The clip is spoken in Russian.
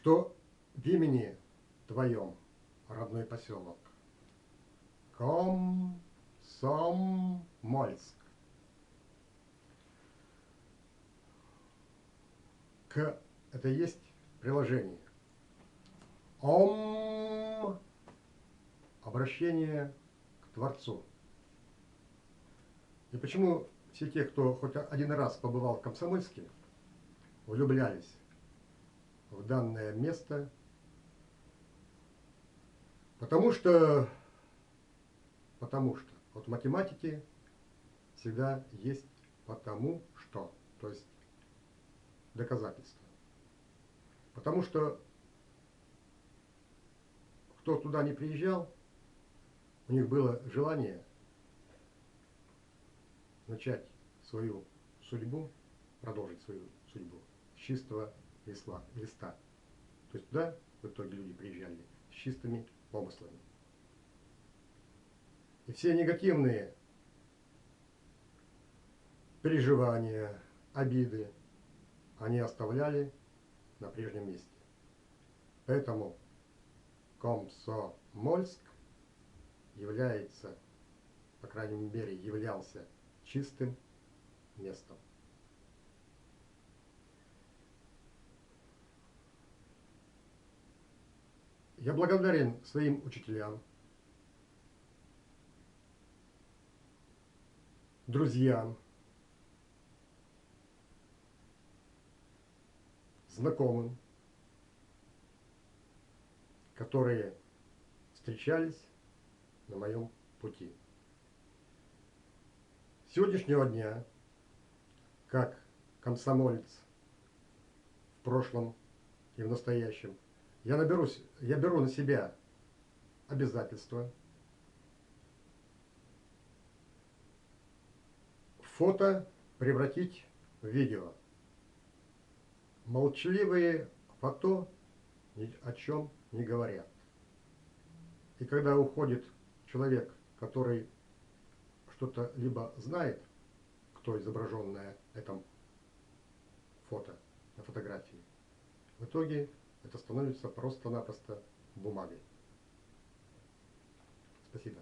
что в имени твоем, родной поселок, Комсомольск. Это есть приложение. Обращение к Творцу. И почему все те, кто хоть один раз побывал в Комсомольске, влюблялись в данное место? Потому что вот в математике всегда есть потому что, то есть доказательства. Потому что кто туда не приезжал, у них было желание начать свою судьбу, продолжить свою судьбу с чистого листа. То есть туда в итоге люди приезжали с чистыми помыслами. И все негативные переживания, обиды они оставляли на прежнем месте. Поэтому Комсомольск является, по крайней мере, являлся чистым местом. Я благодарен своим учителям, друзьям, знакомым, которые встречались на моем пути. С сегодняшнего дня, как комсомолец в прошлом и в настоящем, я беру на себя обязательство фото превратить в видео. Молчаливые фото ни о чем не говорят. И когда уходит человек, который что-то либо знает, кто изображен на этом фото, на фотографии, в итоге это становится просто-напросто бумагой. Спасибо.